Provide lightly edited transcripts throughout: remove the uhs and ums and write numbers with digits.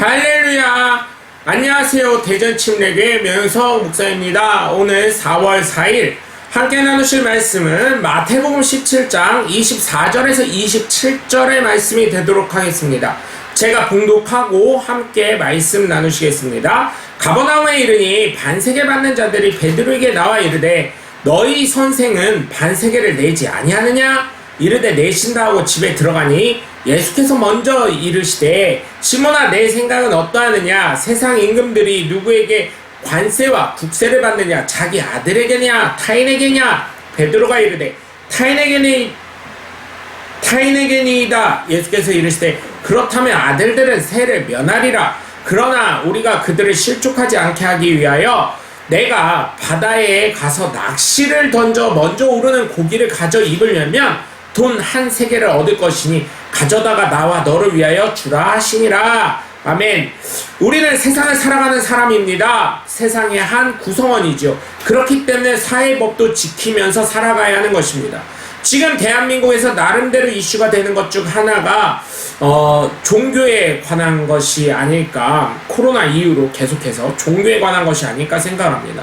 할렐루야! 안녕하세요. 대전침례교회 명석 목사입니다. 오늘 4월 4일 함께 나누실 말씀은 마태복음 17장 24절에서 27절의 말씀이 되도록 하겠습니다. 제가 봉독하고 함께 말씀 나누시겠습니다. 가버나움에 이르니 반세계 받는 자들이 베드로에게 나와 이르되 너희 선생은 반세계를 내지 아니하느냐? 이르되 내신다 하고 집에 들어가니 예수께서 먼저 이르시되 시몬아 내 생각은 어떠하느냐? 세상 임금들이 누구에게 관세와 국세를 받느냐? 자기 아들에게냐? 타인에게냐? 베드로가 이르되 타인에게니이다. 예수께서 이르시되 그렇다면 아들들은 세를 면하리라. 그러나 우리가 그들을 실족하지 않게 하기 위하여 내가 바다에 가서 낚시를 던져 먼저 오르는 고기를 가져 입으려면 돈 한 세계를 얻을 것이니 가져다가 나와 너를 위하여 주라 하시니라. 아멘. 우리는 세상을 살아가는 사람입니다. 세상의 한 구성원이죠. 그렇기 때문에 사회법도 지키면서 살아가야 하는 것입니다. 지금 대한민국에서 나름대로 이슈가 되는 것 중 하나가 종교에 관한 것이 아닐까, 코로나 이후로 계속해서 종교에 관한 것이 아닐까 생각합니다.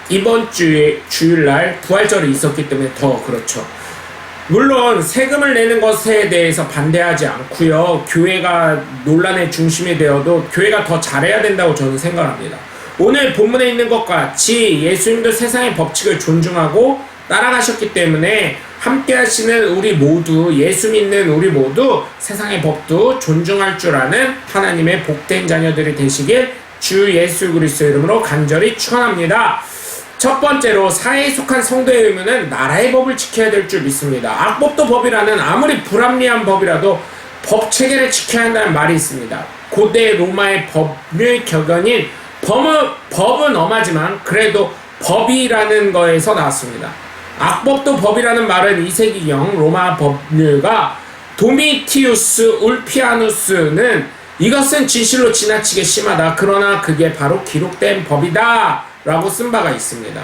이번 주에 주일날 부활절이 있었기 때문에 더 그렇죠. 물론 세금을 내는 것에 대해서 반대하지 않고요. 교회가 논란의 중심이 되어도 교회가 더 잘해야 된다고 저는 생각합니다. 오늘 본문에 있는 것 같이 예수님도 세상의 법칙을 존중하고 따라가셨기 때문에 함께 하시는 우리 모두, 예수 믿는 우리 모두 세상의 법도 존중할 줄 아는 하나님의 복된 자녀들이 되시길 주 예수 그리스도의 이름으로 간절히 축원합니다. 첫 번째로 사회에 속한 성도의 의무는 나라의 법을 지켜야 될 줄 믿습니다. 악법도 법이라는 아무리 불합리한 법이라도 법 체계를 지켜야 한다는 말이 있습니다. 고대 로마의 법률 격언인 법은 엄하지만 그래도 법이라는 거에서 나왔습니다. 악법도 법이라는 말은 2세기경 로마 법률가 도미티우스 울피아누스는 이것은 진실로 지나치게 심하다. 그러나 그게 바로 기록된 법이다 라고 쓴 바가 있습니다.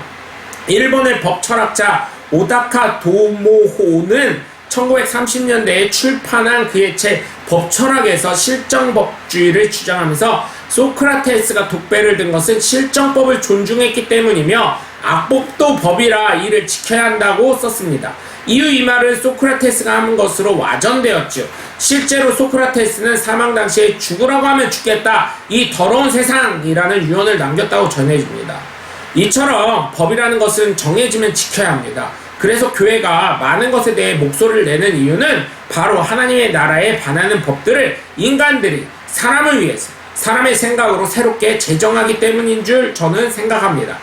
일본의 법철학자 오다카 도모호는 1930년대에 출판한 그의 책 법철학에서 실정법주의를 주장하면서 소크라테스가 독배를 든 것은 실정법을 존중했기 때문이며 악법도 법이라 이를 지켜야 한다고 썼습니다. 이후 이 말은 소크라테스가 한 것으로 와전되었죠. 실제로 소크라테스는 사망 당시에 죽으라고 하면 죽겠다, 이 더러운 세상이라는 유언을 남겼다고 전해집니다. 이처럼 법이라는 것은 정해지면 지켜야 합니다. 그래서 교회가 많은 것에 대해 목소리를 내는 이유는 바로 하나님의 나라에 반하는 법들을 인간들이 사람을 위해서 사람의 생각으로 새롭게 제정하기 때문인 줄 저는 생각합니다.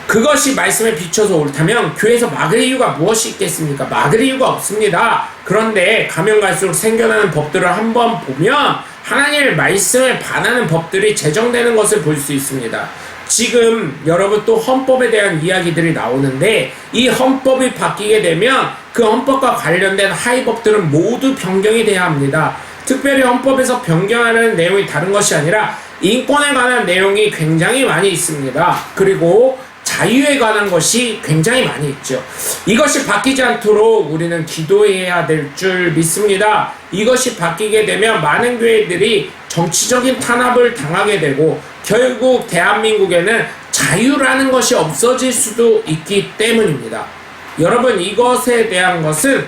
그것이 말씀에 비춰서 옳다면 교회에서 막을 이유가 무엇이 있겠습니까? 막을 이유가 없습니다. 그런데 가면 갈수록 생겨나는 법들을 한번 보면 하나님의 말씀에 반하는 법들이 제정되는 것을 볼 수 있습니다. 지금 여러분 또 헌법에 대한 이야기들이 나오는데 이 헌법이 바뀌게 되면 그 헌법과 관련된 하위법들은 모두 변경이 돼야 합니다. 특별히 헌법에서 변경하는 내용이 다른 것이 아니라 인권에 관한 내용이 굉장히 많이 있습니다. 그리고 자유에 관한 것이 굉장히 많이 있죠. 이것이 바뀌지 않도록 우리는 기도해야 될 줄 믿습니다. 이것이 바뀌게 되면 많은 교회들이 정치적인 탄압을 당하게 되고 결국 대한민국에는 자유라는 것이 없어질 수도 있기 때문입니다. 여러분, 이것에 대한 것은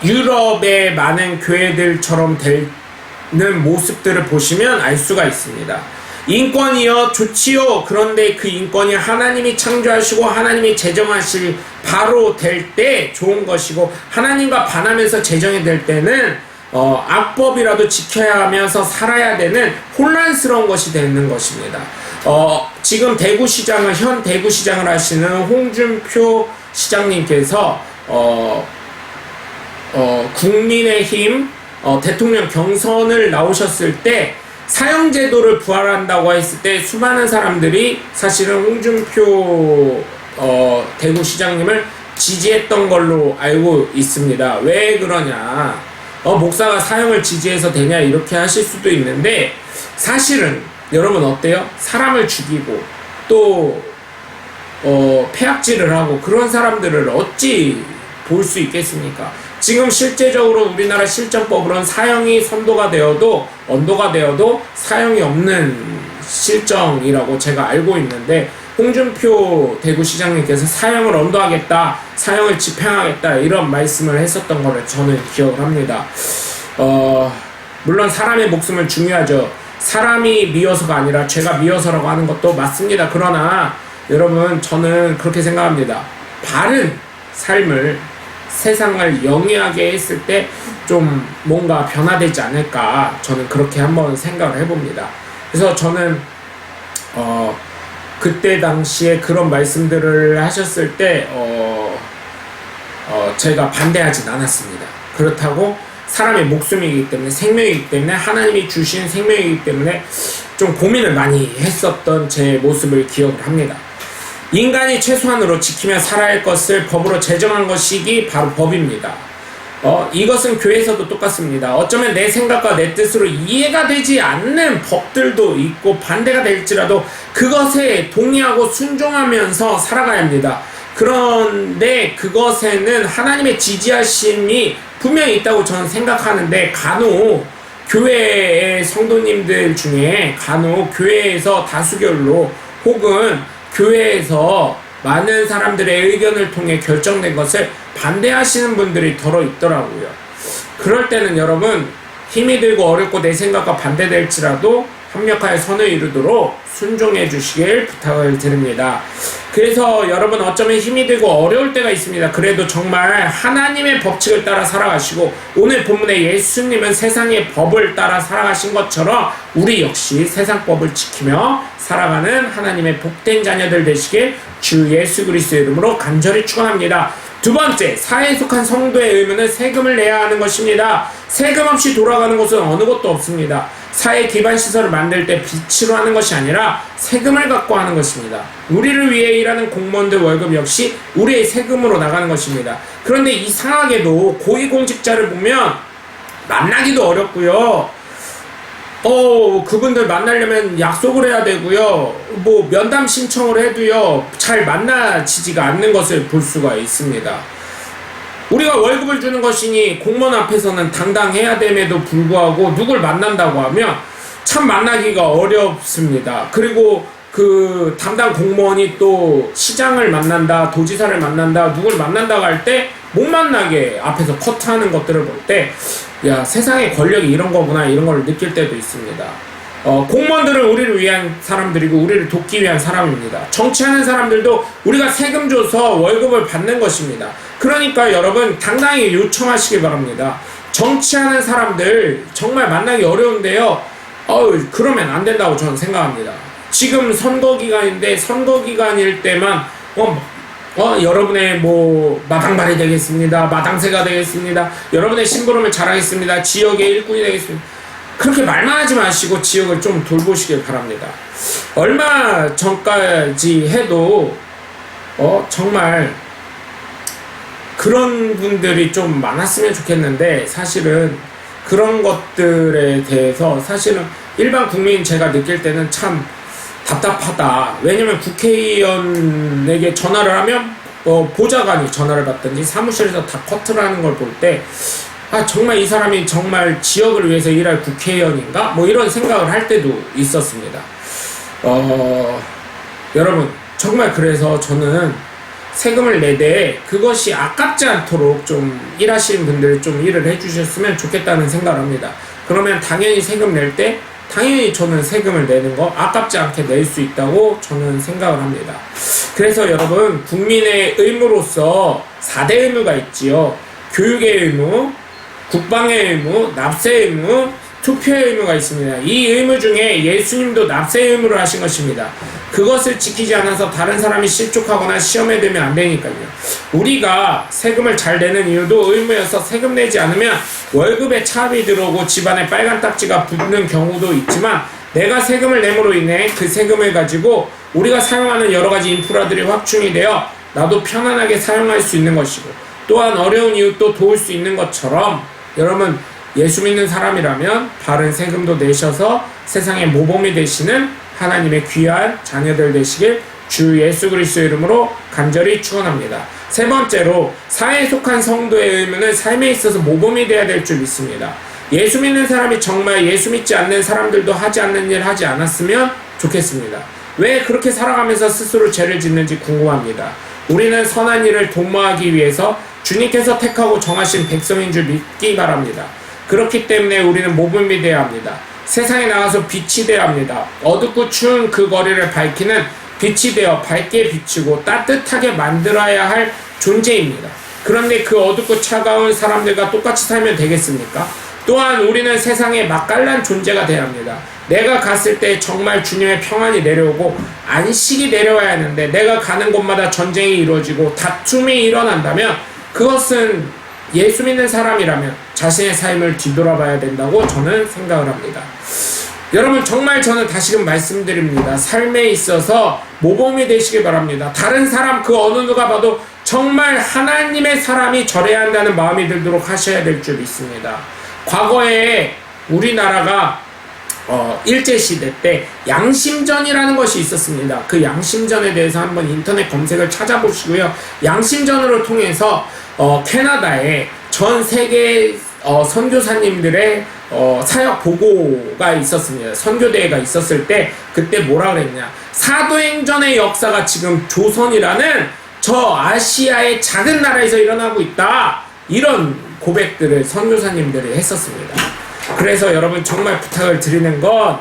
유럽의 많은 교회들처럼 되는 모습들을 보시면 알 수가 있습니다. 인권이요 좋지요. 그런데 그 인권이 하나님이 창조하시고 하나님이 제정하실 바로 될 때 좋은 것이고, 하나님과 반하면서 제정이 될 때는 악법이라도 지켜야 하면서 살아야 되는 혼란스러운 것이 되는 것입니다. 지금 대구시장을 현 대구시장을 하시는 홍준표 시장님께서 국민의힘 대통령 경선을 나오셨을 때 사형제도를 부활한다고 했을 때 수많은 사람들이 사실은 홍준표 대구시장님을 지지했던 걸로 알고 있습니다. 왜 그러냐, 목사가 사형을 지지해서 되냐 이렇게 하실 수도 있는데, 사실은 여러분 어때요? 사람을 죽이고 또 폐악질을 하고 그런 사람들을 어찌 볼 수 있겠습니까? 지금 실제적으로 우리나라 실정법으로는 사형이 선도가 되어도 언도가 되어도 사형이 없는 실정이라고 제가 알고 있는데, 홍준표 대구시장님께서 사형을 언도하겠다, 사형을 집행하겠다 이런 말씀을 했었던 거를 저는 기억을 합니다. 물론 사람의 목숨은 중요하죠. 사람이 미워서가 아니라 죄가 미워서라고 하는 것도 맞습니다. 그러나 여러분, 저는 그렇게 생각합니다. 바른 삶을, 세상을 영위하게 했을 때 좀 뭔가 변화되지 않을까, 저는 그렇게 한번 생각을 해봅니다. 그래서 저는 그때 당시에 그런 말씀들을 하셨을 때 제가 반대하진 않았습니다. 그렇다고 사람의 목숨이기 때문에, 생명이기 때문에, 하나님이 주신 생명이기 때문에 좀 고민을 많이 했었던 제 모습을 기억을 합니다. 인간이 최소한으로 지키며 살아야 할 것을 법으로 제정한 것이기 바로 법입니다. 이것은 교회에서도 똑같습니다. 어쩌면 내 생각과 내 뜻으로 이해가 되지 않는 법들도 있고 반대가 될지라도 그것에 동의하고 순종하면서 살아가야 합니다. 그런데 그것에는 하나님의 지지하심이 분명히 있다고 저는 생각하는데, 간혹 교회의 성도님들 중에 간혹 교회에서 다수결로 혹은 교회에서 많은 사람들의 의견을 통해 결정된 것을 반대하시는 분들이 더러 있더라고요. 그럴 때는 여러분, 힘이 들고 어렵고 내 생각과 반대될지라도 합력하여 선을 이루도록 순종해 주시길 부탁을 드립니다. 그래서 여러분, 어쩌면 힘이 들고 어려울 때가 있습니다. 그래도 정말 하나님의 법칙을 따라 살아가시고, 오늘 본문에 예수님은 세상의 법을 따라 살아가신 것처럼 우리 역시 세상 법을 지키며 살아가는 하나님의 복된 자녀들 되시길 주 예수 그리스도의 이름으로 간절히 축원합니다. 두 번째, 사회에 속한 성도의 의무는 세금을 내야 하는 것입니다. 세금 없이 돌아가는 곳은 어느 곳도 없습니다. 사회 기반 시설을 만들 때 빚으로 하는 것이 아니라 세금을 갖고 하는 것입니다. 우리를 위해 일하는 공무원들 월급 역시 우리의 세금으로 나가는 것입니다. 그런데 이상하게도 고위공직자를 보면 만나기도 어렵고요. 그분들 만나려면 약속을 해야 되고요. 뭐 면담 신청을 해도요, 잘 만나지지가 않는 것을 볼 수가 있습니다. 우리가 월급을 주는 것이니 공무원 앞에서는 당당해야 됨에도 불구하고 누굴 만난다고 하면 참 만나기가 어렵습니다. 그리고 그 담당 공무원이 또 시장을 만난다, 도지사를 만난다, 누굴 만난다고 할 때 못 만나게 앞에서 커트하는 것들을 볼 때, 야, 세상의 권력이 이런 거구나, 이런 걸 느낄 때도 있습니다. 공무원들은 우리를 위한 사람들이고 우리를 돕기 위한 사람입니다. 정치하는 사람들도 우리가 세금 줘서 월급을 받는 것입니다. 그러니까 여러분, 당당히 요청하시기 바랍니다. 정치하는 사람들 정말 만나기 어려운데요, 그러면 안 된다고 저는 생각합니다. 지금 선거 기간인데, 선거 기간일 때만 여러분의 뭐 마당발이 되겠습니다, 마당새가 되겠습니다, 여러분의 심부름을 잘하겠습니다, 지역의 일꾼이 되겠습니다, 그렇게 말만 하지 마시고 지역을 좀 돌보시길 바랍니다. 얼마 전까지 해도 정말 그런 분들이 좀 많았으면 좋겠는데, 사실은 그런 것들에 대해서 사실은 일반 국민 제가 느낄 때는 참 답답하다. 왜냐면 국회의원에게 전화를 하면 보좌관이 전화를 받든지 사무실에서 다 커트를 하는 걸 볼 때, 정말 이 사람이 정말 지역을 위해서 일할 국회의원인가? 뭐 이런 생각을 할 때도 있었습니다. 여러분, 정말 그래서 저는 세금을 내되 그것이 아깝지 않도록 좀 일하시는 분들이 좀 일을 해주셨으면 좋겠다는 생각을 합니다. 그러면 당연히 세금 낼 때 당연히 저는 세금을 내는 거 아깝지 않게 낼 수 있다고 저는 생각을 합니다. 그래서 여러분, 국민의 의무로서 4대 의무가 있지요. 교육의 의무, 국방의 의무, 납세의 의무, 투표의 의무가 있습니다. 이 의무 중에 예수님도 납세의 의무를 하신 것입니다. 그것을 지키지 않아서 다른 사람이 실족하거나 시험에 들면 안 되니까요. 우리가 세금을 잘 내는 이유도 의무여서 세금 내지 않으면 월급에 차압이 들어오고 집안에 빨간 딱지가 붙는 경우도 있지만, 내가 세금을 내므로 인해 그 세금을 가지고 우리가 사용하는 여러 가지 인프라들이 확충이 되어 나도 편안하게 사용할 수 있는 것이고, 또한 어려운 이웃도 도울 수 있는 것처럼, 여러분, 예수 믿는 사람이라면 바른 세금도 내셔서 세상의 모범이 되시는 하나님의 귀한 자녀들 되시길 주 예수 그리스도 이름으로 간절히 축원합니다. 세 번째로 사회에 속한 성도의 의무는 삶에 있어서 모범이 되어야 될 줄 믿습니다. 예수 믿는 사람이 정말 예수 믿지 않는 사람들도 하지 않는 일 하지 않았으면 좋겠습니다. 왜 그렇게 살아가면서 스스로 죄를 짓는지 궁금합니다. 우리는 선한 일을 도모하기 위해서 주님께서 택하고 정하신 백성인 줄 믿기 바랍니다. 그렇기 때문에 우리는 모범이 되어야 합니다. 세상에 나가서 빛이 되어야 합니다. 어둡고 추운 그 거리를 밝히는 빛이 되어 밝게 비추고 따뜻하게 만들어야 할 존재입니다. 그런데 그 어둡고 차가운 사람들과 똑같이 살면 되겠습니까? 또한 우리는 세상에 맛깔난 존재가 되어야 합니다. 내가 갔을 때 정말 주님의 평안이 내려오고 안식이 내려와야 하는데 내가 가는 곳마다 전쟁이 이루어지고 다툼이 일어난다면 그것은 예수 믿는 사람이라면 자신의 삶을 뒤돌아봐야 된다고 저는 생각을 합니다. 여러분 정말 저는 다시금 말씀드립니다. 삶에 있어서 모범이 되시길 바랍니다. 다른 사람 그 어느 누가 봐도 정말 하나님의 사람이 저래야 한다는 마음이 들도록 하셔야 될 줄 믿습니다. 과거에 우리나라가 일제시대 때 양심전이라는 것이 있었습니다. 그 양심전에 대해서 한번 인터넷 검색을 찾아보시고요. 양심전으로 통해서 캐나다에 전 세계 선교사님들의 사역 보고가 있었습니다. 선교대회가 있었을 때 그때 뭐라 그랬냐, 사도행전의 역사가 지금 조선이라는 저 아시아의 작은 나라에서 일어나고 있다, 이런 고백들을 선교사님들이 했었습니다. 그래서 여러분 정말 부탁을 드리는 건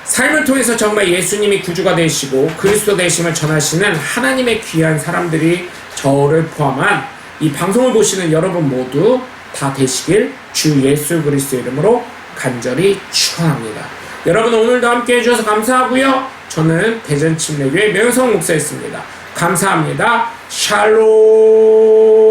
삶을 통해서 정말 예수님이 구주가 되시고 그리스도 되심을 전하시는 하나님의 귀한 사람들이 저를 포함한 이 방송을 보시는 여러분 모두 다 되시길 주 예수 그리스도 이름으로 간절히 축원합니다. 여러분 오늘도 함께 해주셔서 감사하고요. 저는 대전침례교회 명성 목사였습니다. 감사합니다. 샬롬.